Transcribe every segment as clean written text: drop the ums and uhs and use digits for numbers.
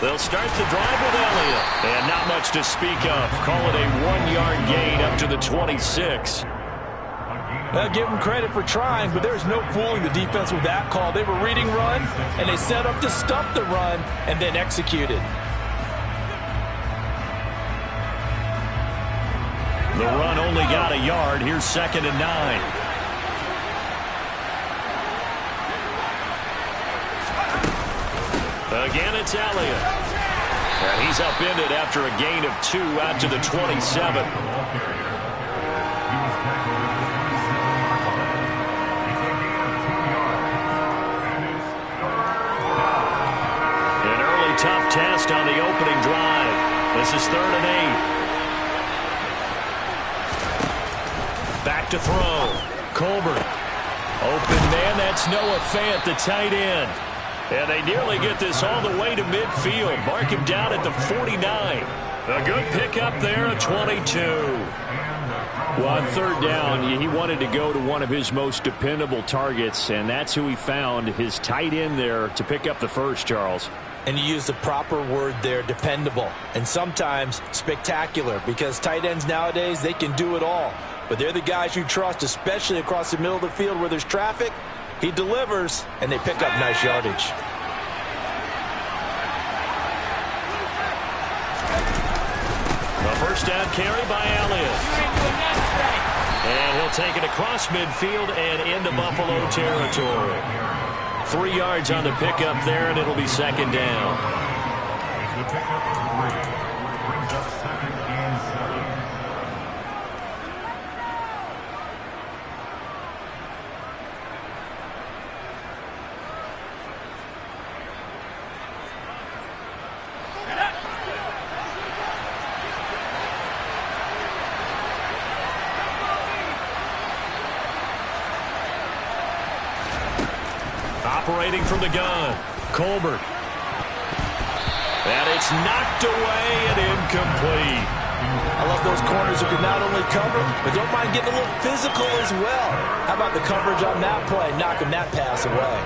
They'll start the drive with Elliott. And not much to speak of. Call it a 1-yard gain up to the 26. I'll give them credit for trying, but there's no fooling the defense with that call. They were reading run, and they set up to stop the run and then executed. The run only got a yard. Here's 2nd and 9. Again, it's Elliott. And he's upended after a gain of 2 out to the 27. An early tough test on the opening drive. This is 3rd and 8. Back to throw. Colbert. Open man, that's Noah Fant, the tight end. And they nearly get this all the way to midfield. Mark him down at the 49. A good pickup there, a 22. Well, on 3rd down, he wanted to go to one of his most dependable targets, and that's who he found, his tight end there, to pick up the first, Charles. And you use the proper word there, dependable. And sometimes spectacular, because tight ends nowadays, they can do it all. But they're the guys you trust, especially across the middle of the field where there's traffic. He delivers, and they pick up nice yardage. A first down carry by Elliott. And he'll take it across midfield and into Buffalo territory. 3 yards on the pickup there, and it'll be 2nd down. Operating from the gun, Colbert. And it's knocked away and incomplete. I love those corners who can not only cover, but don't mind getting a little physical as well. How about the coverage on that play, knocking that pass away?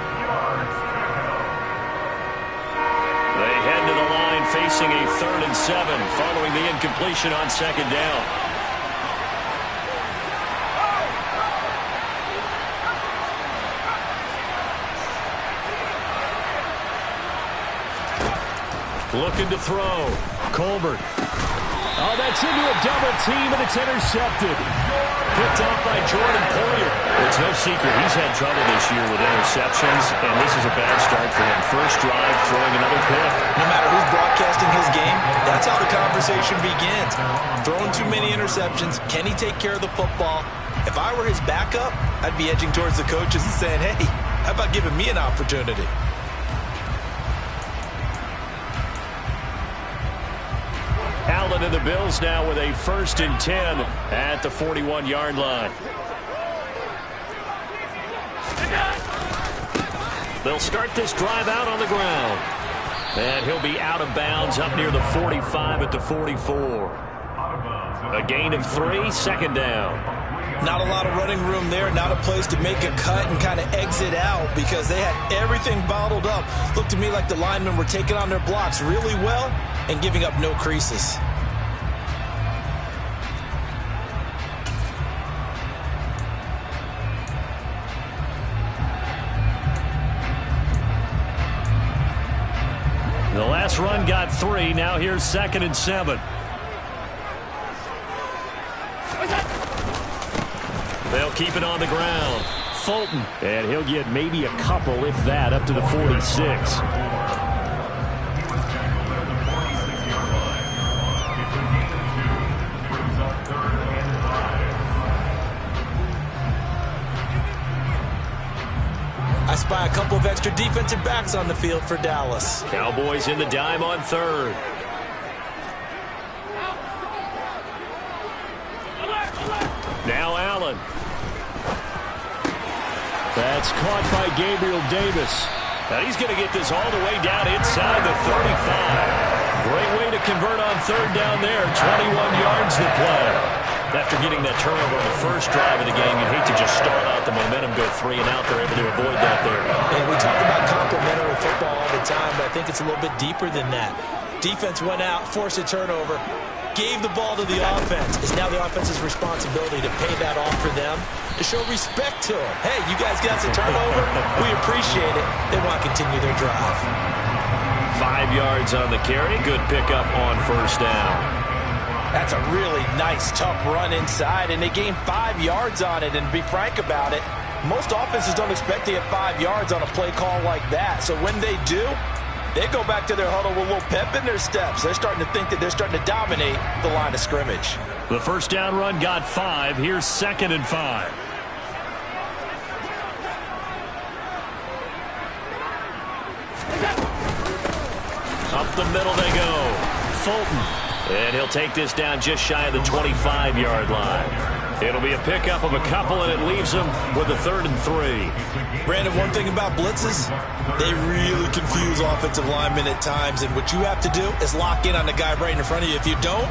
They head to the line facing a 3rd and 7 following the incompletion on 2nd down. Looking to throw. Colbert. Oh, that's into a double team, and it's intercepted. Picked off by Jordan Poyer. It's no secret he's had trouble this year with interceptions, and this is a bad start for him. First drive, throwing another pick. No matter who's broadcasting his game, that's how the conversation begins. Throwing too many interceptions. Can he take care of the football? If I were his backup, I'd be edging towards the coaches and saying, hey, how about giving me an opportunity? Allen and the Bills now with a 1st and 10 at the 41-yard line. They'll start this drive out on the ground. And he'll be out of bounds up near the 45 at the 44. A gain of 3, 2nd down. Not a lot of running room there, not a place to make a cut and kind of exit out because they had everything bottled up. Looked to me like the linemen were taking on their blocks really well and giving up no creases. The last run got 3. Now here's 2nd and 7. They'll keep it on the ground. Fulton. And he'll get maybe a couple, if that, up to the 46. I spy a couple of extra defensive backs on the field for Dallas. Cowboys in the dime on 3rd. Now Allen. That's caught by Gabriel Davis. Now he's going to get this all the way down inside the 35. Great way to convert on 3rd down there. 21 yards to play. After getting that turnover on the first drive of the game, you'd hate to just stall out the momentum, go 3 and out. They're able to avoid that there. And we talk about complimentary football all the time, but I think think it's a little bit deeper than that. Defense went out, forced a turnover, gave the ball to the offense. It's now the offense's responsibility to pay that off for them, to show respect to them. Hey, you guys got a turnover? We appreciate it. They want to continue their drive. 5 yards on the carry. Good pickup on first down. That's a really nice, tough run inside, and they gained 5 yards on it. And to be frank about it, most offenses don't expect to get 5 yards on a play call like that. So when they do, they go back to their huddle with a little pep in their steps. They're starting to think that they're starting to dominate the line of scrimmage. The first down run got 5. Here's 2nd and 5. Up the middle they go. Fulton. And he'll take this down just shy of the 25-yard line. It'll be a pickup of a couple, and it leaves them with a 3rd and 3. Brandon, one thing about blitzes, they really confuse offensive linemen at times, and what you have to do is lock in on the guy right in front of you. If you don't,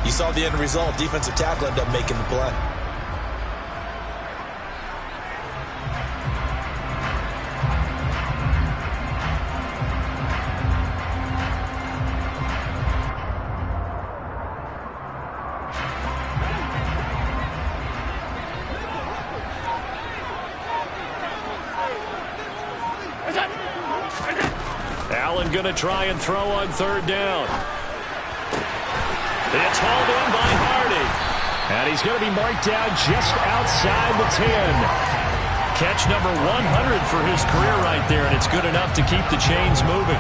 you saw the end result. Defensive tackle ended up making the play. Allen going to try and throw on 3rd down. It's hauled in by Hardy. And he's going to be marked down just outside the 10. Catch number 100 for his career right there, and it's good enough to keep the chains moving.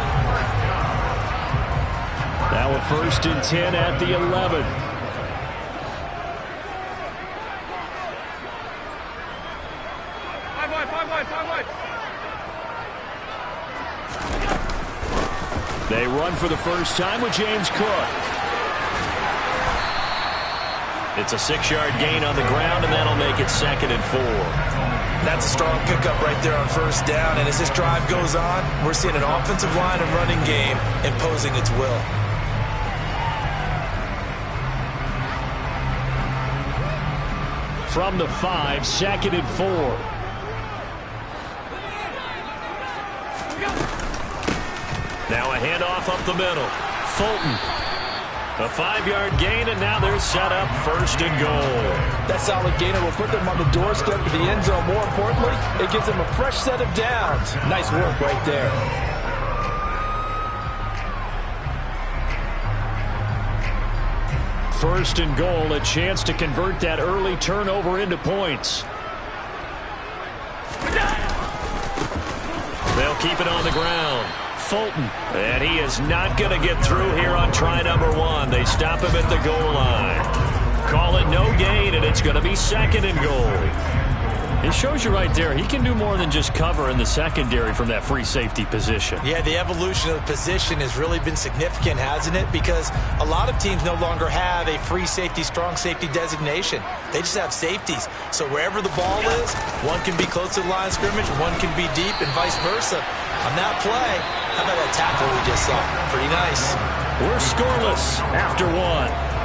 Now a 1st and 10 at the 11. They run for the first time with James Cook. It's a 6-yard gain on the ground, and that'll make it 2nd and 4. That's a strong pickup right there on first down, and as this drive goes on, we're seeing an offensive line and running game imposing its will. From the 5, 2nd and 4. Now a handoff up the middle. Fulton. A 5-yard gain, and now they're set up 1st and goal. That solid gainer will put them on the doorstep of the end zone. More importantly, it gives them a fresh set of downs. Nice work right there. First and goal, a chance to convert that early turnover into points. They'll keep it on the ground. Fulton, and he is not going to get through here on try number 1. They stop him at the goal line. Call it no gain, and it's going to be 2nd and goal. It shows you right there, he can do more than just cover in the secondary from that free safety position. Yeah, the evolution of the position has really been significant, hasn't it? Because a lot of teams no longer have a free safety, strong safety designation. They just have safeties. So wherever the ball is, one can be close to the line of scrimmage, one can be deep, and vice versa. On that play, how about that tackle we just saw? Pretty nice. We're scoreless after 1.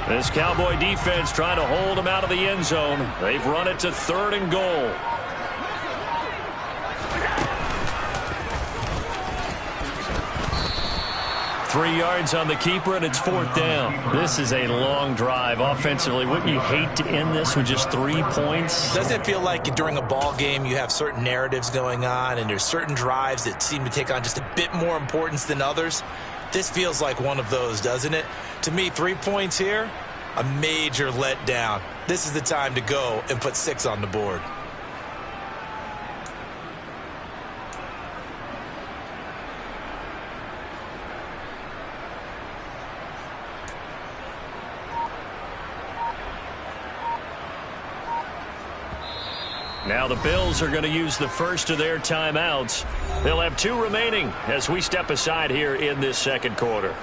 This Cowboy defense trying to hold him out of the end zone. They've run it to 3rd and goal. Three yards on the keeper, and it's 4th down. This is a long drive offensively. Wouldn't you hate to end this with just 3 points? Doesn't it feel like during a ball game you have certain narratives going on, and there's certain drives that seem to take on just a bit more importance than others? This feels like one of those, doesn't it? To me, 3 points here, a major letdown. This is the time to go and put 6 on the board. Now the Bills are going to use the first of their timeouts. They'll have 2 remaining as we step aside here in this second quarter.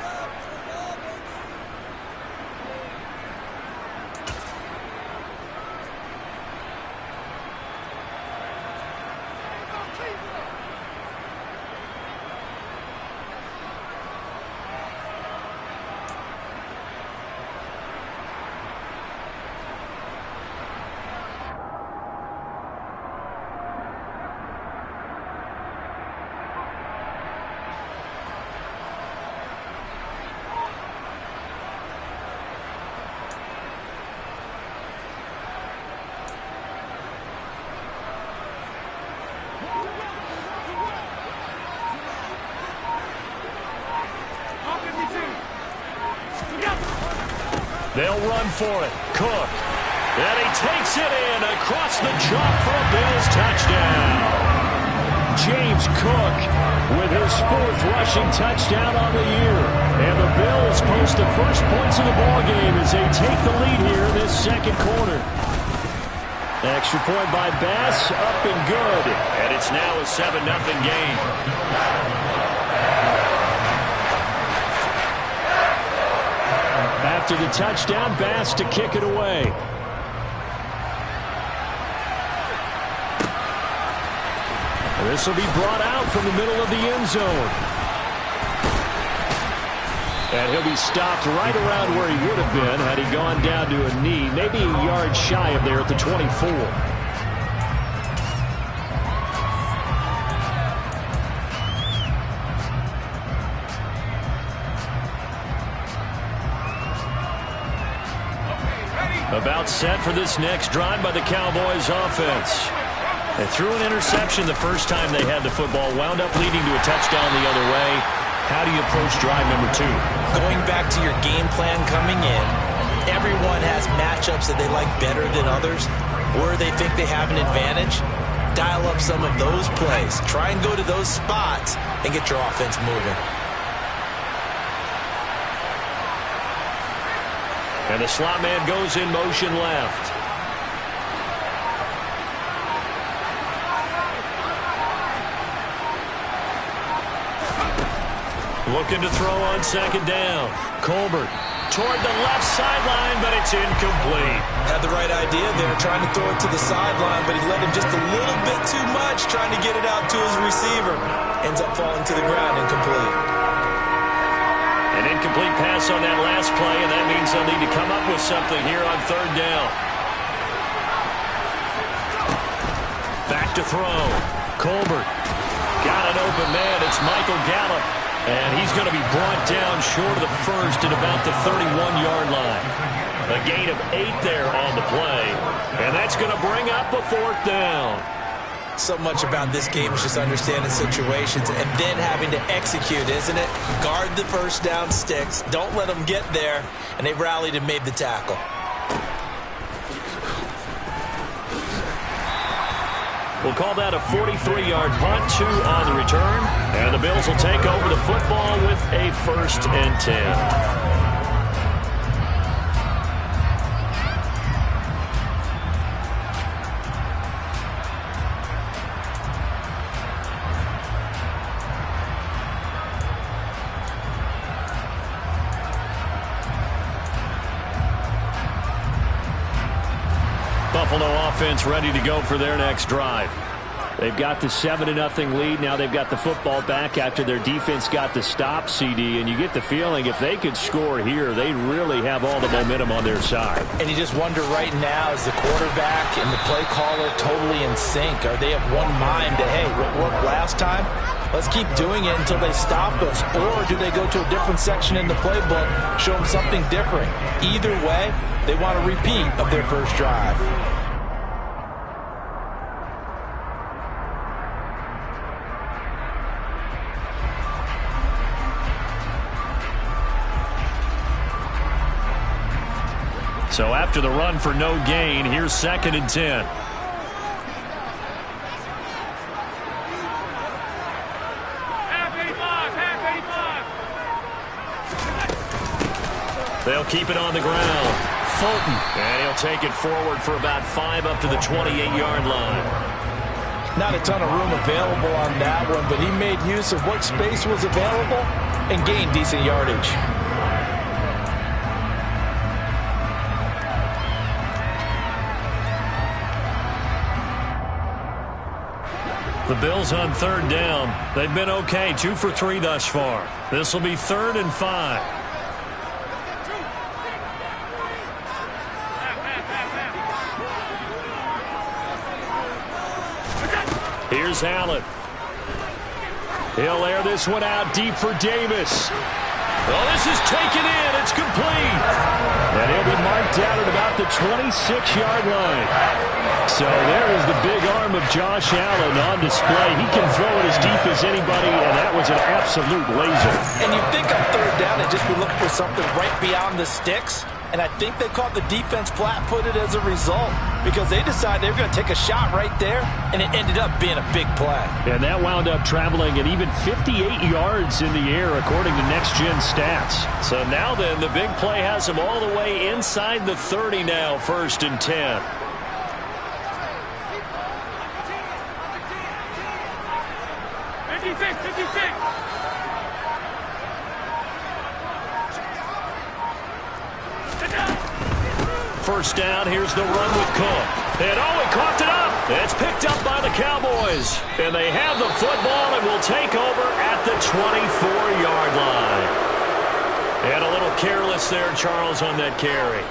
They'll run for it. Cook. And he takes it in across the chalk for a Bills touchdown. James Cook with his 4th rushing touchdown on the year. And the Bills post the first points of the ballgame as they take the lead here in this second quarter. Extra point by Bass, up and good. And it's now a 7-0 game. After the touchdown, Bass to kick it away. This will be brought out from the middle of the end zone. And he'll be stopped right around where he would have been had he gone down to a knee, maybe a yard shy of there at the 24. About set for this next drive by the Cowboys offense. They threw an interception the first time they had the football, wound up leading to a touchdown the other way. How do you approach drive number 2? Going back to your game plan coming in, everyone has matchups that they like better than others, or they think they have an advantage. Dial up some of those plays. Try and go to those spots and get your offense moving. And the slot man goes in motion left. Looking to throw on second down. Colbert toward the left sideline, but it's incomplete. Had the right idea there, trying to throw it to the sideline, but he led him just a little bit too much, trying to get it out to his receiver. Ends up falling to the ground, incomplete. An incomplete pass on that last play, and that means they'll need to come up with something here on third down. Back to throw. Colbert got an open man. It's Michael Gallup. And he's going to be brought down short of the first at about the 31-yard line. A gain of 8 there on the play. And that's going to bring up a 4th down. So much about this game is just understanding situations and then having to execute, isn't it? Guard the first down sticks. Don't let them get there. And they rallied and made the tackle. We'll call that a 43-yard punt, 2 on the return. And the Bills will take over the football with a 1st and 10. Buffalo offense ready to go for their next drive. They've got the 7-0 lead. Now they've got the football back after their defense got the stop, CD. And you get the feeling if they could score here, they really have all the momentum on their side. And you just wonder right now, is the quarterback and the play caller totally in sync? Are they of one mind that, hey, what worked last time? Let's keep doing it until they stop us. Or do they go to a different section in the playbook, show them something different? Either way, they want a repeat of their first drive. So after the run for no gain, here's 2nd and 10. They'll keep it on the ground. Fulton. And he'll take it forward for about 5 up to the 28-yard line. Not a ton of room available on that one, but he made use of what space was available and gained decent yardage. The Bills on 3rd down. They've been okay, 2 for 3 thus far. This will be 3rd and 5. Here's Allen. He'll air this one out deep for Davis. Well, this is taken in. It's complete. And he'll be marked down at about the 26-yard line. So there is the big arm of Josh Allen on display. He can throw it as deep as anybody, and that was an absolute laser. And you'd think on 3rd down they'd just be looking for something right beyond the sticks. And I think they caught the defense flat-footed as a result because they decided they were going to take a shot right there, and it ended up being a big play. And that wound up traveling at even 58 yards in the air, according to Next Gen Stats. So now then, the big play has him all the way inside the 30 now, 1st and 10. First down, here's the run with Cook. And he coughed it up. It's picked up by the Cowboys. And they have the football and will take over at the 24-yard line. And a little careless there, Charles, on that carry.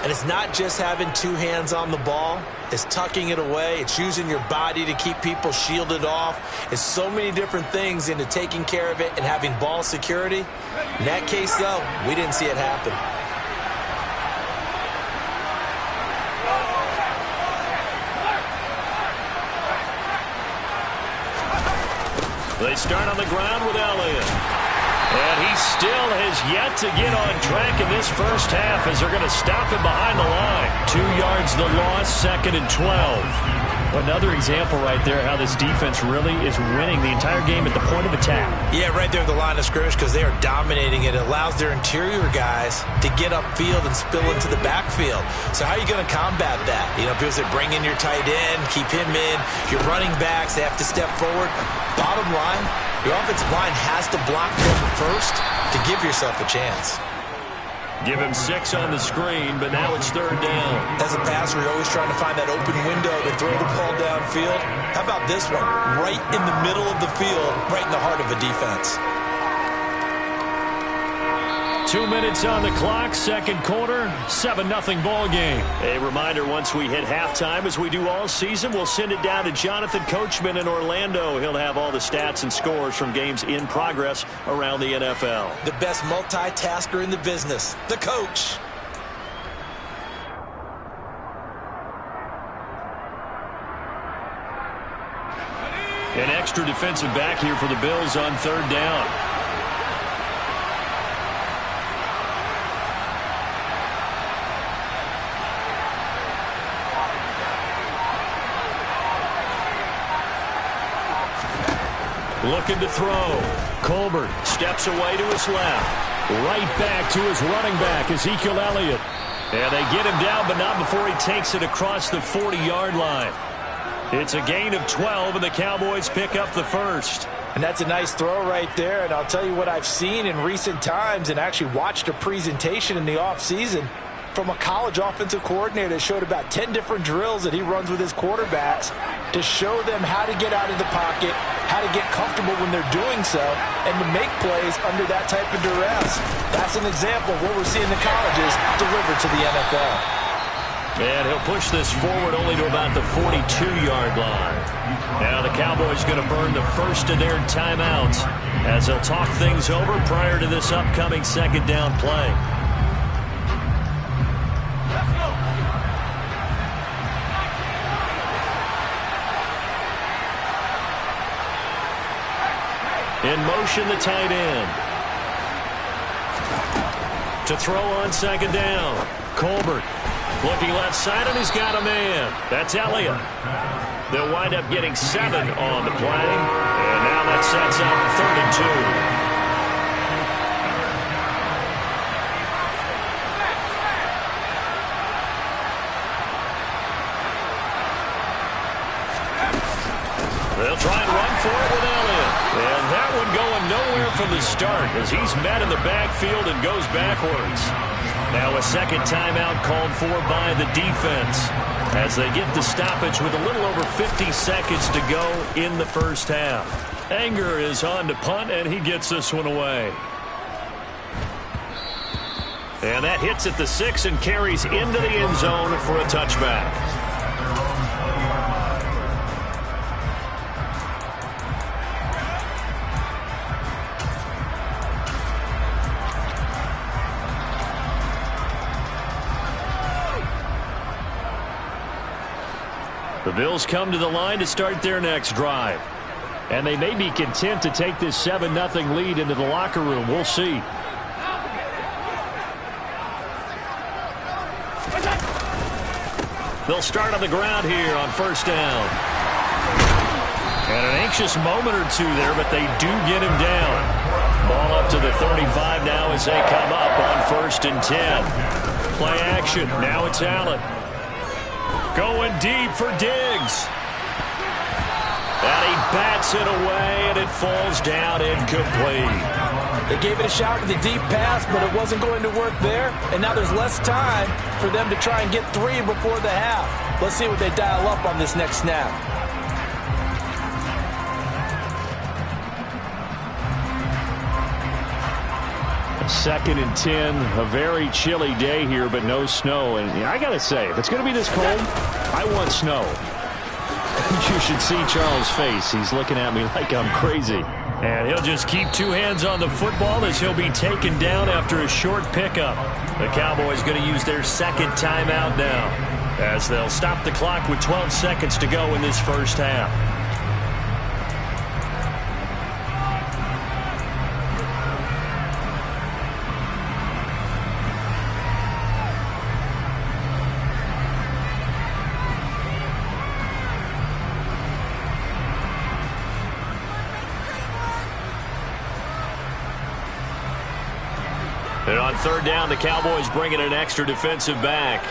And it's not just having 2 hands on the ball. It's tucking it away. It's using your body to keep people shielded off. It's so many different things into taking care of it and having ball security. In that case, though, we didn't see it happen. They start on the ground with Elliott. And he still has yet to get on track in this first half as they're going to stop him behind the line. 2 yards the loss, 2nd and 12. Another example right there how this defense really is winning the entire game at the point of attack. Yeah, right there at the line of scrimmage because they are dominating it. It allows their interior guys to get upfield and spill into the backfield. So how are you going to combat that? You know, people say bring in your tight end, keep him in. Your running backs, they have to step forward. Bottom line, your offensive line has to block them first to give yourself a chance. Give him 6 on the screen, but now it's 3rd down. As a passer, you're always trying to find that open window to throw the ball downfield. How about this one? Right in the middle of the field, right in the heart of a defense. 2 minutes on the clock, 2nd quarter, 7-0 ball game. A reminder, once we hit halftime, as we do all season, we'll send it down to Jonathan Coachman in Orlando. He'll have all the stats and scores from games in progress around the NFL. The best multitasker in the business, the coach. An extra defensive back here for the Bills on 3rd down. Looking to throw. Colbert steps away to his left. Right back to his running back, Ezekiel Elliott. And they get him down, but not before he takes it across the 40-yard line. It's a gain of 12, and the Cowboys pick up the first. And that's a nice throw right there. And I'll tell you what I've seen in recent times and actually watched a presentation in the offseason from a college offensive coordinator that showed about 10 different drills that he runs with his quarterbacks to show them how to get out of the pocket, how to get comfortable when they're doing so, and to make plays under that type of duress. That's an example of what we're seeing the colleges deliver to the NFL. And he'll push this forward only to about the 42-yard line. Now the Cowboys going to burn the first of their timeouts as they'll talk things over prior to this upcoming 2nd down play. In motion, the tight end. To throw on 2nd down. Colbert looking left side, and he's got a man. That's Elliott. They'll wind up getting 7 on the play. And now that sets up 3rd and 2. the start as he's met in the backfield and goes backwards. Now a second timeout called for by the defense as they get the stoppage with a little over 50 seconds to go in the first half. Anger is on to punt, and he gets this one away. And that hits at the 6 and carries into the end zone for a touchback. The Bills come to the line to start their next drive. And they may be content to take this 7-0 lead into the locker room. We'll see. They'll start on the ground here on first down. And an anxious moment or two there, but they do get him down. Ball up to the 35 now as they come up on 1st and 10. Play action. Now it's Allen. Going deep for Diggs. And he bats it away, and it falls down incomplete. They gave it a shot with a deep pass, but it wasn't going to work there. And now there's less time for them to try and get 3 before the half. Let's see what they dial up on this next snap. Second and 10, a very chilly day here, but no snow. And I got to say, if it's going to be this cold, I want snow. You should see Charles' face. He's looking at me like I'm crazy. And he'll just keep 2 hands on the football as he'll be taken down after a short pickup. The Cowboys going to use their second timeout now as they'll stop the clock with 12 seconds to go in this first half. And on third down, the Cowboys bring in an extra defensive back.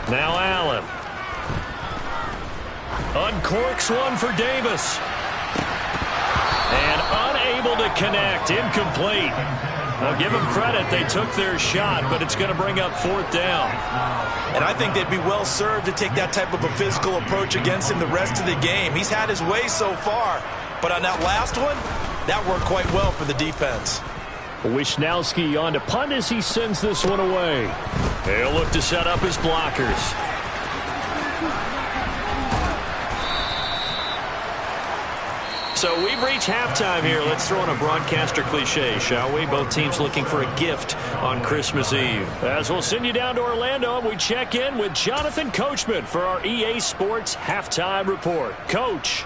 Now Allen. Uncorks one for Davis. And unable to connect. Incomplete. Well, give them credit. They took their shot, but it's going to bring up 4th down. And I think they'd be well served to take that type of a physical approach against him the rest of the game. He's had his way so far, but on that last one, that worked quite well for the defense. Wishnowski on to punt as he sends this one away. He'll look to set up his blockers. So we've reached halftime here. Let's throw in a broadcaster cliche, shall we? Both teams looking for a gift on Christmas Eve. As we'll send you down to Orlando, and we check in with Jonathan Coachman for our EA Sports Halftime Report. Coach.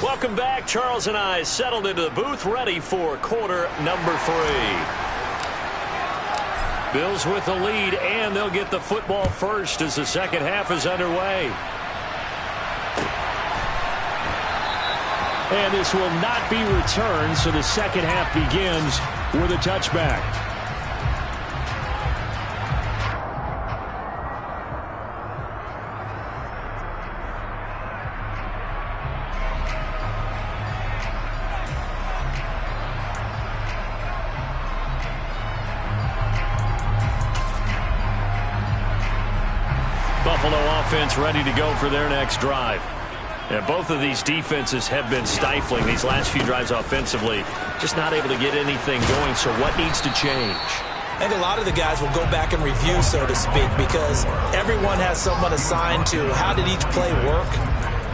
Welcome back. Charles and I settled into the booth, ready for quarter number 3. Bills with the lead, and they'll get the football first as the second half is underway. And this will not be returned, so the second half begins with a touchback. Buffalo offense ready to go for their next drive. And both of these defenses have been stifling these last few drives offensively. Just not able to get anything going, so what needs to change? I think a lot of the guys will go back and review, so to speak, because everyone has someone assigned to how did each play work.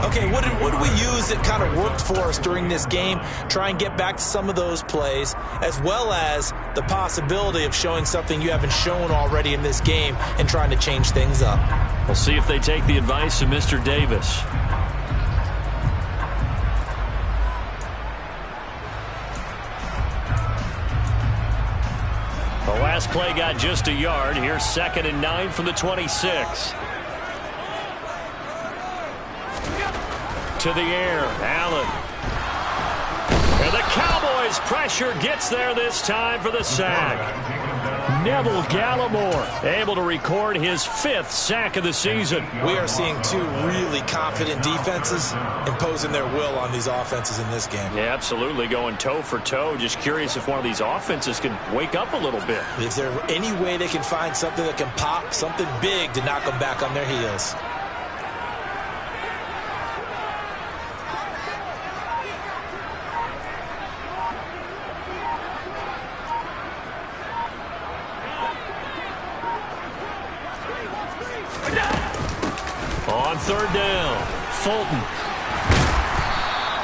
Okay, what did we use that kind of worked for us during this game? Try and get back to some of those plays, as well as the possibility of showing something you haven't shown already in this game and trying to change things up. We'll see if they take the advice of Mr. Davis. The last play got just a yard. Here's 2nd and 9 from the 26. To the air, Allen. And the Cowboys pressure gets there this time for the sack. Neville Gallimore able to record his 5th sack of the season. We are seeing two really confident defenses imposing their will on these offenses in this game. Yeah, absolutely, going toe for toe. Just curious if one of these offenses can wake up a little bit. Is there any way they can find something that can pop, something big to knock them back on their heels? On 3rd down, Fulton.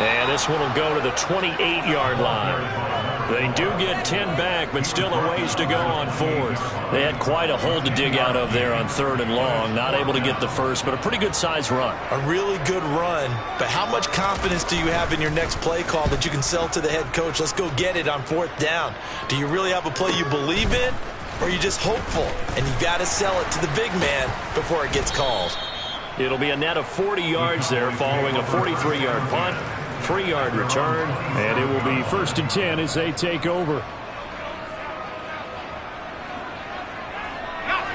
And this one will go to the 28-yard line. They do get 10 back, but still a ways to go on 4th. They had quite a hole to dig out of there on 3rd and long. Not able to get the first, but a pretty good size run. A really good run, but how much confidence do you have in your next play call that you can sell to the head coach? Let's go get it on 4th down. Do you really have a play you believe in, or are you just hopeful? And you've got to sell it to the big man before it gets called. It'll be a net of 40 yards there following a 43-yard punt, 3-yard return, and it will be 1st and 10 as they take over.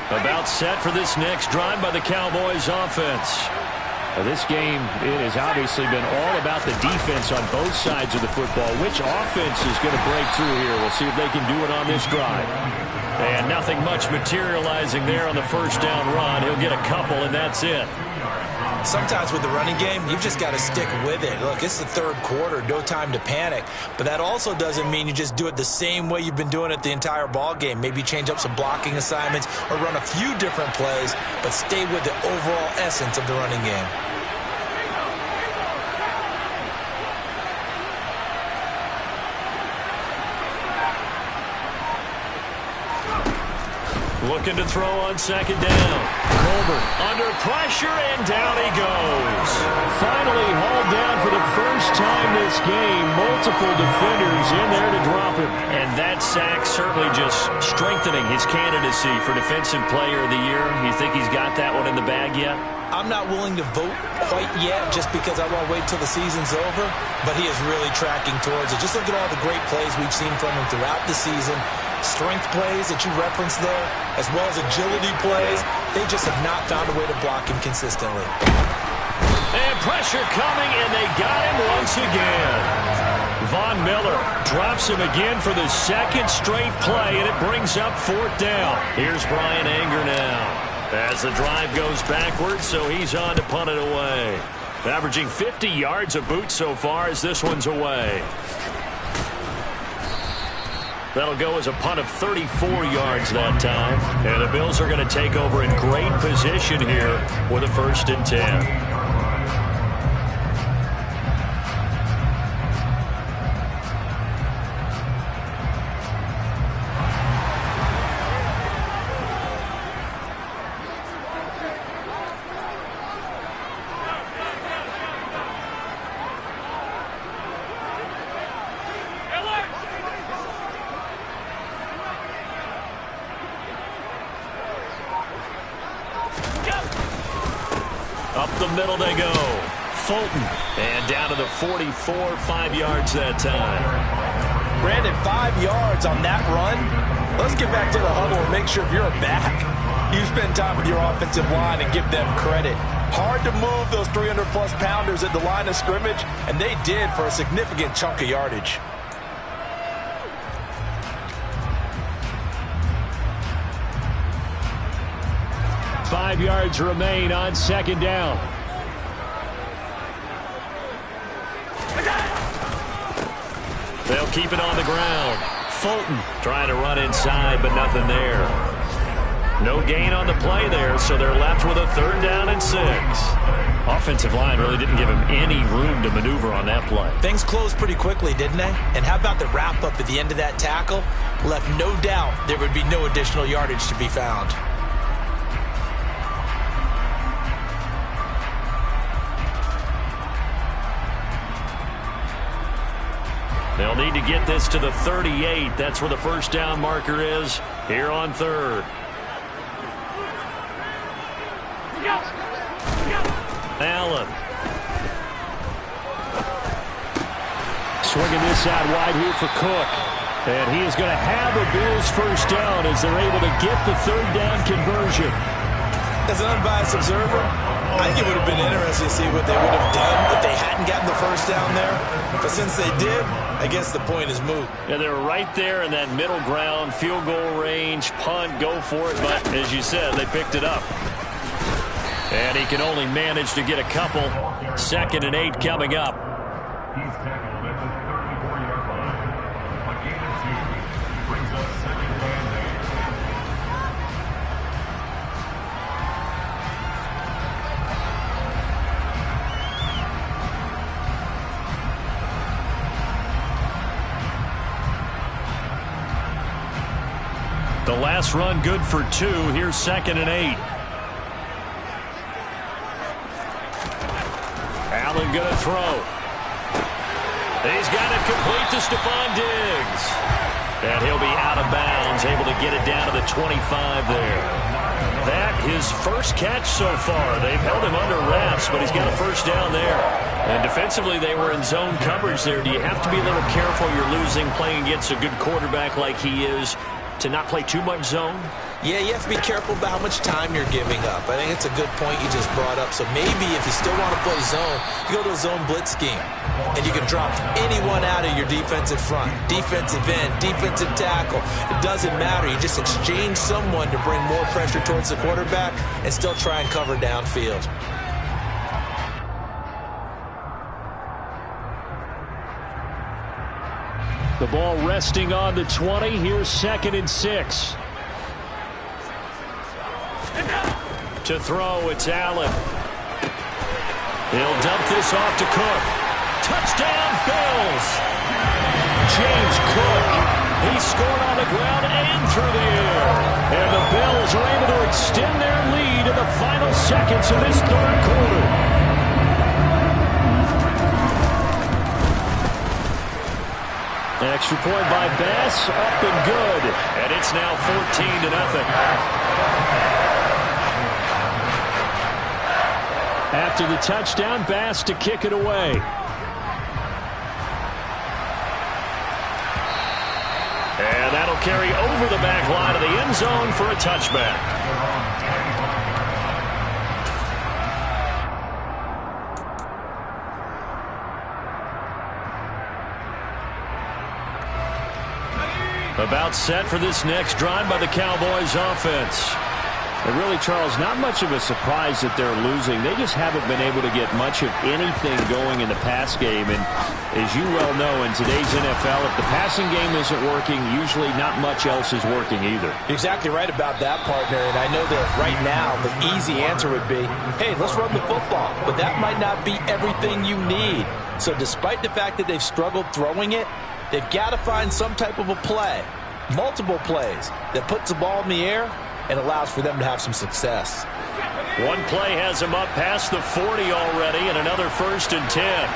About set for this next drive by the Cowboys offense. Now, this game, it has obviously been all about the defense on both sides of the football. Which offense is going to break through here? We'll see if they can do it on this drive. And nothing much materializing there on the 1st down run. He'll get a couple, and that's it. Sometimes with the running game, you've just got to stick with it. Look, it's the 3rd quarter, no time to panic. But that also doesn't mean you just do it the same way you've been doing it the entire ball game. Maybe change up some blocking assignments or run a few different plays, but stay with the overall essence of the running game. Looking to throw on 2nd down. Colbert under pressure, and down he goes. Finally hauled down for the first time this game. Multiple defenders in there to drop him. And that sack certainly just strengthening his candidacy for Defensive Player of the Year. You think he's got that one in the bag yet? I'm not willing to vote quite yet just because I want to wait till the season's over, but he is really tracking towards it. Just look at all the great plays we've seen from him throughout the season. Strength plays that you referenced there, as well as agility plays. They just have not found a way to block him consistently. And pressure coming, and they got him once again. Von Miller drops him again for the 2nd straight play, and it brings up 4th down. Here's Brian Anger now as the drive goes backwards, so he's on to punt it away. Averaging 50 yards a boot so far as this one's away. That'll go as a punt of 34 yards that time. And the Bills are going to take over in great position here with a 1st and 10. Up the middle they go. Fulton. And down to the 44, 5 yards that time. Brandon, 5 yards on that run. Let's get back to the huddle and make sure if you're a back, you spend time with your offensive line and give them credit. Hard to move those 300-plus pounders at the line of scrimmage, and they did for a significant chunk of yardage. Five yards remain on 2nd down. They'll keep it on the ground. Fulton trying to run inside, but nothing there. No gain on the play there, so they're left with a 3rd down and 6. Offensive line really didn't give him any room to maneuver on that play. Things closed pretty quickly, didn't they? And how about the wrap-up at the end of that tackle? Left no doubt there would be no additional yardage to be found. They'll need to get this to the 38. That's where the 1st down marker is here on 3rd. Allen. Swinging this out wide here for Cook. And he is going to have a Bills first down as they're able to get the third down conversion. As an unbiased observer, I think it would have been interesting to see what they would have done if they hadn't gotten the first down there. But since they did, I guess the point is moot. Yeah, they're right there in that middle ground, field goal range, punt, go for it. But as you said, they picked it up. And he can only manage to get a couple. 2nd and 8 coming up. He's tackled at the 34-yard line. A gain of 2 brings us 2nd and 8. The last run good for 2. Here's 2nd and 8. Allen going to throw. He's got it complete to Stephon Diggs. And he'll be out of bounds, able to get it down to the 25 there. That his first catch so far. They've held him under wraps, but he's got a first down there. And defensively, they were in zone coverage there. Do you have to be a little careful? You're losing, playing against a good quarterback like he is, to not play too much zone? Yeah, you have to be careful about how much time you're giving up. I think it's a good point you just brought up. So maybe if you still want to play zone, you go to a zone blitz scheme. And you can drop anyone out of your defensive front. Defensive end, defensive tackle. It doesn't matter. You just exchange someone to bring more pressure towards the quarterback and still try and cover downfield. The ball resting on the 20. Here's 2nd and 6. To throw, it's Allen. He'll dump this off to Cook. Touchdown, Bills! James Cook. He scored on the ground and through the air. And the Bills are able to extend their lead in the final seconds of this third quarter. Extra point by Bass, up and good. And it's now 14-0. After the touchdown, Bass to kick it away. And that'll carry over the back line of the end zone for a touchback. About set for this next drive by the Cowboys offense. And really, Charles, not much of a surprise that they're losing. They just haven't been able to get much of anything going in the pass game. And as you well know, in today's NFL, if the passing game isn't working, usually not much else is working either. You're exactly right about that, partner. And I know that right now the easy answer would be, hey, let's run the football. But that might not be everything you need. So despite the fact that they've struggled throwing it, they've got to find some type of a play, multiple plays, that puts the ball in the air and allows for them to have some success. One play has him up past the 40 already, and another 1st and 10.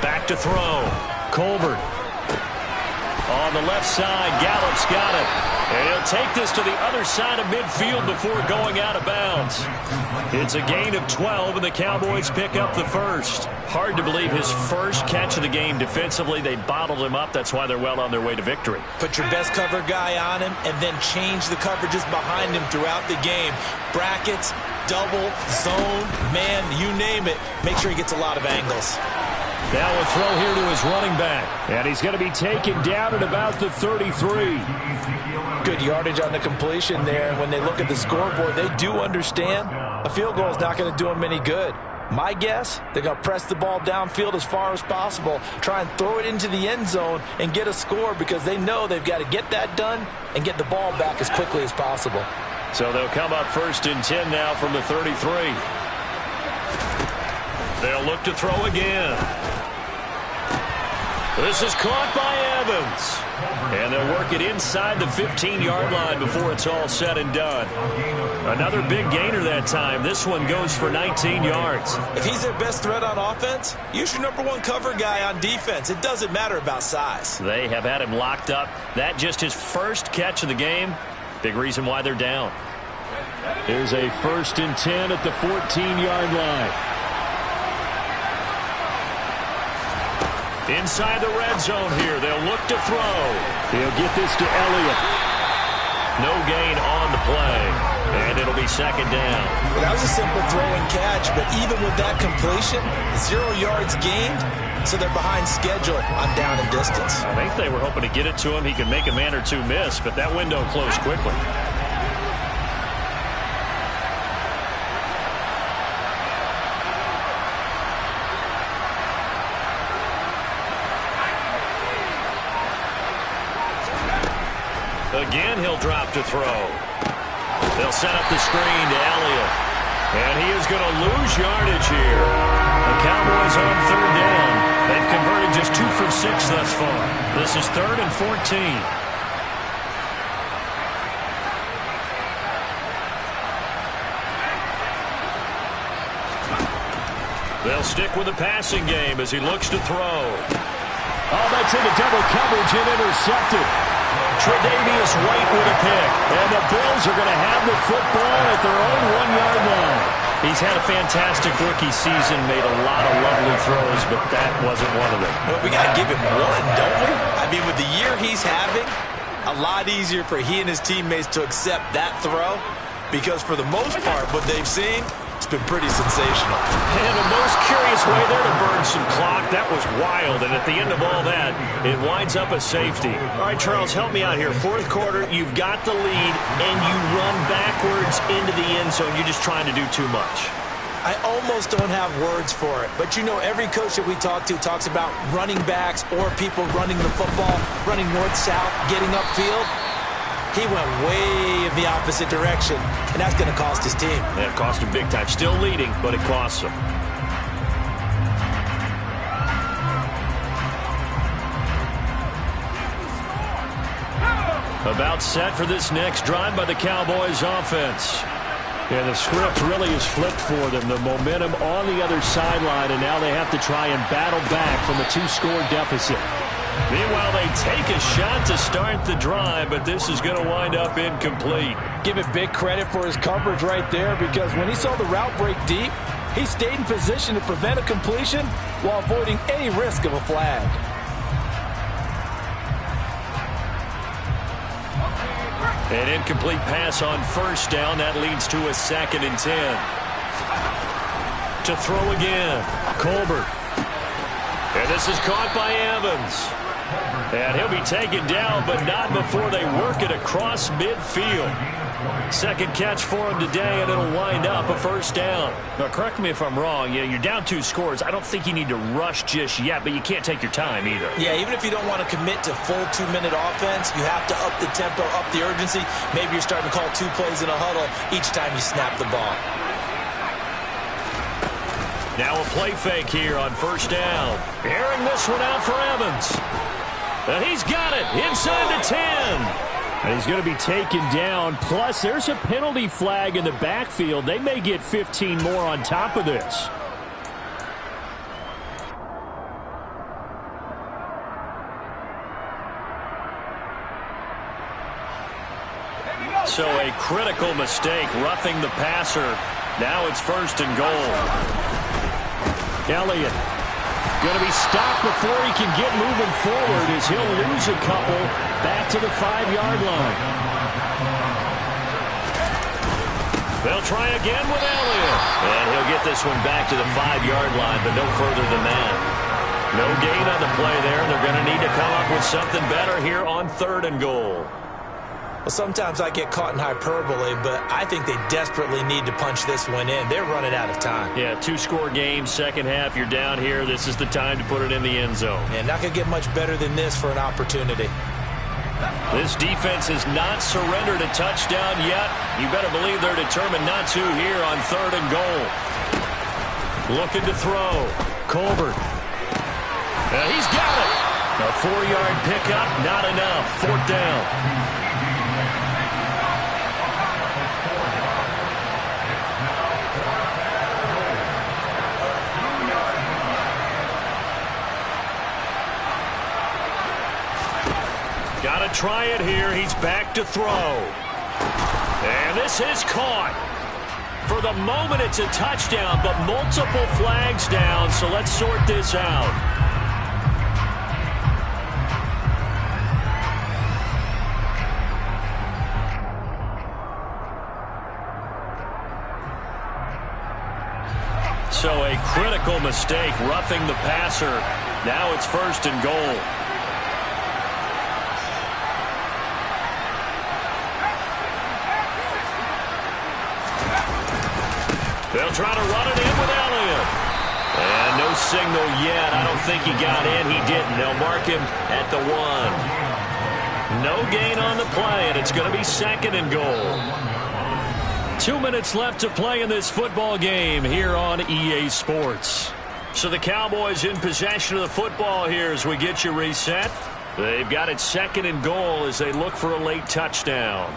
Back to throw. Colbert. On the left side, Gallup's got it. And he'll take this to the other side of midfield before going out of bounds. It's a gain of 12, and the Cowboys pick up the first. Hard to believe his first catch of the game defensively. They bottled him up. That's why they're well on their way to victory. Put your best cover guy on him and then change the coverages behind him throughout the game. Brackets, double, zone, man, you name it. Make sure he gets a lot of angles. Now a throw here to his running back. And he's going to be taken down at about the 33. Good yardage on the completion there. And when they look at the scoreboard, they do understand a field goal is not going to do them any good. My guess, they're going to press the ball downfield as far as possible, try and throw it into the end zone and get a score because they know they've got to get that done and get the ball back as quickly as possible. So they'll come up 1st and 10 now from the 33. They'll look to throw again. This is caught by Evans. And they'll work it inside the 15-yard line before it's all said and done. Another big gainer that time. This one goes for 19 yards. If he's their best threat on offense, use your #1 cover guy on defense. It doesn't matter about size. They have had him locked up. That just his first catch of the game. Big reason why they're down. Here's a 1st and 10 at the 14-yard line. Inside the red zone here. They'll look to throw. He'll get this to Elliott. No gain on the play. And it'll be 2nd down. Well, that was a simple throw and catch, but even with that completion, 0 yards gained, so they're behind schedule on down and distance. I think they were hoping to get it to him. He could make a man or two miss, but that window closed quickly. Again, he'll drop to throw. They'll set up the screen to Elliott. And he is going to lose yardage here. The Cowboys on 3rd down. They've converted just 2 for 6 thus far. This is 3rd and 14. They'll stick with the passing game as he looks to throw. Oh, that's into double coverage and intercepted. Tre'Davious White with a pick. And the Bills are going to have the football at their own 1-yard line. He's had a fantastic rookie season, made a lot of lovely throws, but that wasn't one of them. Well, we got to give him one, don't we? I mean, with the year he's having, a lot easier for he and his teammates to accept that throw, because for the most part, what they've seen, it's been pretty sensational. And the most curious way there to burn some clock. That was wild. And at the end of all that, it winds up a safety. All right, Charles, help me out here. 4th quarter, you've got the lead, and you run backwards into the end zone. You're just trying to do too much. I almost don't have words for it. But, you know, every coach that we talk to talks about running backs or people running the football, running north-south, getting upfield. He went way in the opposite direction, and that's going to cost his team. Yeah, it cost him big time. Still leading, but it costs him. About set for this next drive by the Cowboys offense. Yeah, the script really is flipped for them. The momentum on the other sideline, and now they have to try and battle back from a 2-score deficit. Meanwhile, they take a shot to start the drive, but this is going to wind up incomplete. Give it big credit for his coverage right there, because when he saw the route break deep, he stayed in position to prevent a completion while avoiding any risk of a flag. An incomplete pass on 1st down. That leads to a 2nd and 10. To throw again, Colbert. And this is caught by Evans. And he'll be taken down, but not before they work it across midfield. 2nd catch for him today, and it'll wind up a 1st down. Now, correct me if I'm wrong. You're down 2 scores. I don't think you need to rush just yet, but you can't take your time either. Yeah, even if you don't want to commit to full 2-minute offense, you have to up the tempo, up the urgency. Maybe you're starting to call 2 plays in a huddle each time you snap the ball. Now a play fake here on 1st down. Airing this one out for Evans. And he's got it inside the 10. And he's going to be taken down. Plus, there's a penalty flag in the backfield. They may get 15 more on top of this. So a critical mistake, roughing the passer. Now it's 1st and goal. Elliott going to be stopped before he can get moving forward as he'll lose a couple back to the 5-yard line. They'll try again with Elliott. And he'll get this one back to the 5-yard line, but no further than that. No gain on the play there. They're going to need to come up with something better here on 3rd and goal. Well, sometimes I get caught in hyperbole, but I think they desperately need to punch this one in. They're running out of time. Yeah, 2-score game, 2nd half, you're down here. This is the time to put it in the end zone. And not going to get much better than this for an opportunity. This defense has not surrendered a touchdown yet. You better believe they're determined not to here on 3rd and goal. Looking to throw. Colbert. He's got it. A 4-yard pickup, not enough. 4th down. not try it here. He's back to throw. And this is caught. For the moment, it's a touchdown, but multiple flags down, so let's sort this out. So a critical mistake, roughing the passer. Now it's 1st and goal. They'll try to run it in with Elliott. And no signal yet. I don't think he got in. He didn't. They'll mark him at the 1. No gain on the play, and it's going to be 2nd and goal. 2 minutes left to play in this football game here on EA Sports. So the Cowboys in possession of the football here as we get you reset. They've got it 2nd and goal as they look for a late touchdown.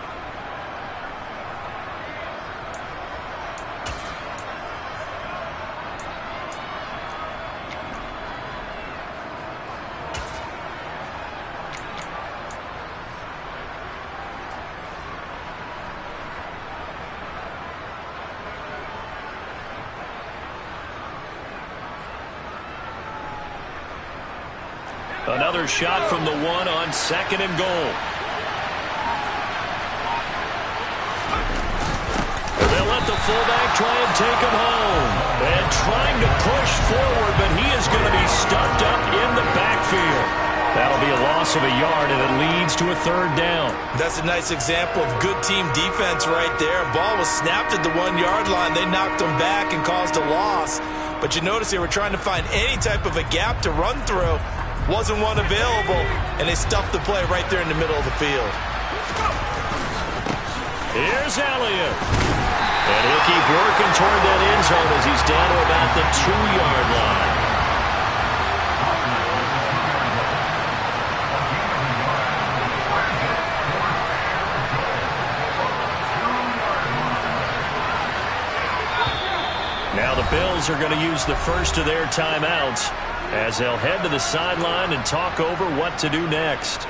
Another shot from the 1 on 2nd and goal. They'll let the fullback try and take him home. And trying to push forward, but he is going to be stuffed up in the backfield. That'll be a loss of a yard, and it leads to a 3rd down. That's a nice example of good team defense right there. Ball was snapped at the 1-yard line. They knocked him back and caused a loss. But you notice they were trying to find any type of a gap to run through. Wasn't one available, and they stuffed the play right there in the middle of the field. Here's Elliott. And he'll keep working toward that end zone as he's down to about the 2-yard line. Now the Bills are going to use the first of their timeouts as they'll head to the sideline and talk over what to do next.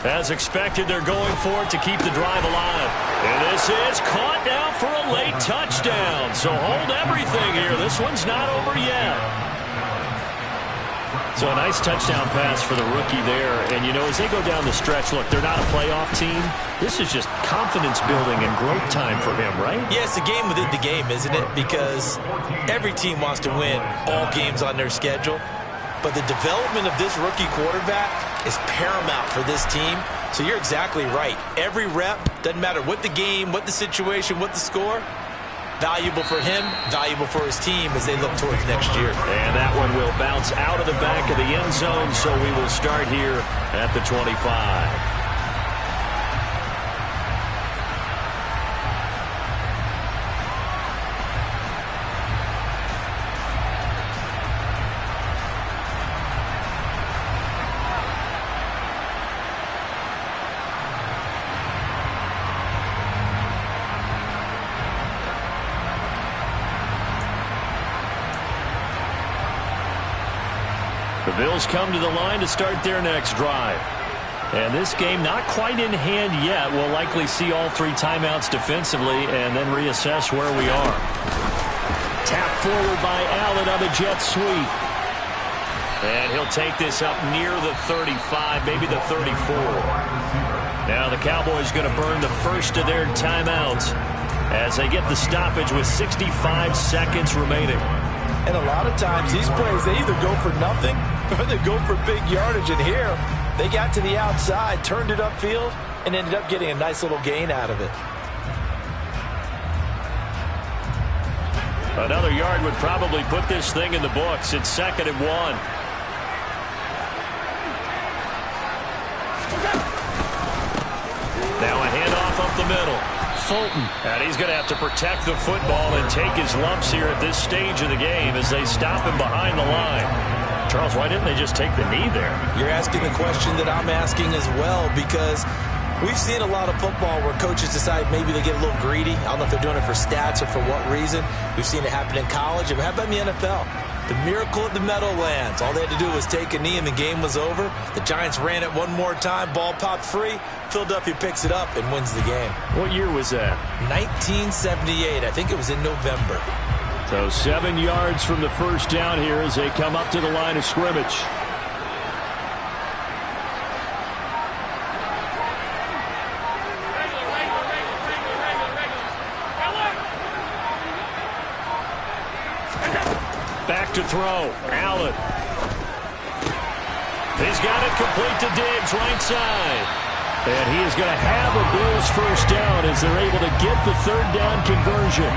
As expected, they're going for it to keep the drive alive. And this is caught now for a late touchdown. So hold everything here. This one's not over yet. So a nice touchdown pass for the rookie there. And, you know, as they go down the stretch, look, they're not a playoff team. This is just confidence building and growth time for him, right? Yeah, it's a game within the game, isn't it? Because every team wants to win all games on their schedule. But the development of this rookie quarterback is paramount for this team. So you're exactly right. Every rep, doesn't matter what the game, what the situation, what the score, valuable for him, valuable for his team as they look towards next year. And that one will bounce out of the back of the end zone, so we will start here at the 25. The Bills come to the line to start their next drive. And this game not quite in hand yet. We'll likely see all 3 timeouts defensively and then reassess where we are. Tap forward by Allen on the jet sweep. And he'll take this up near the 35, maybe the 34. Now the Cowboys going to burn the first of their timeouts as they get the stoppage with 65 seconds remaining. And a lot of times these plays, they either go for nothing or they go for big yardage. And here, they got to the outside, turned it upfield, and ended up getting a nice little gain out of it. Another yard would probably put this thing in the books. It's 2nd and 1. up the middle. Fulton. And he's going to have to protect the football and take his lumps here at this stage of the game as they stop him behind the line. Charles, why didn't they just take the knee there? You're asking the question that I'm asking as well, because we've seen a lot of football where coaches decide maybe they get a little greedy. I don't know if they're doing it for stats or for what reason. We've seen it happen in college. And how about in the NFL? The miracle at the Meadowlands. All they had to do was take a knee and the game was over. The Giants ran it one more time. Ball popped free. Philadelphia picks it up and wins the game. What year was that? 1978. I think it was in November. So 7 yards from the first down here as they come up to the line of scrimmage. Back to throw. Allen. He's got it complete to Diggs, right side. And he is going to have a Bills first down as they're able to get the third down conversion.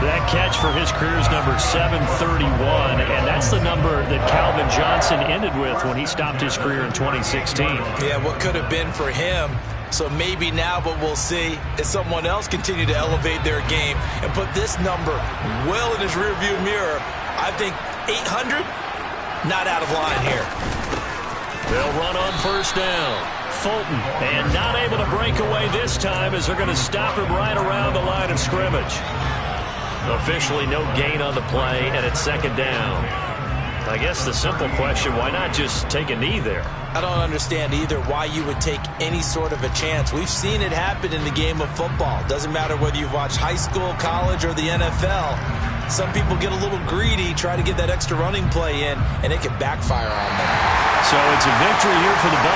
That catch for his career is number 731, and that's the number that Calvin Johnson ended with when he stopped his career in 2016. Yeah, what could have been for him. So maybe now what we'll see is someone else continue to elevate their game and put this number well in his rearview mirror. I think 800, not out of line here. They'll run on first down. Fulton, and not able to break away this time as they're going to stop him right around the line of scrimmage. Officially no gain on the play, and it's second down. I guess the simple question, why not just take a knee there? I don't understand either why you would take any sort of a chance. We've seen it happen in the game of football. Doesn't matter whether you've watched high school, college, or the NFL. Some people get a little greedy, try to get that extra running play in, and it can backfire on them. So it's a victory here for the Buffalo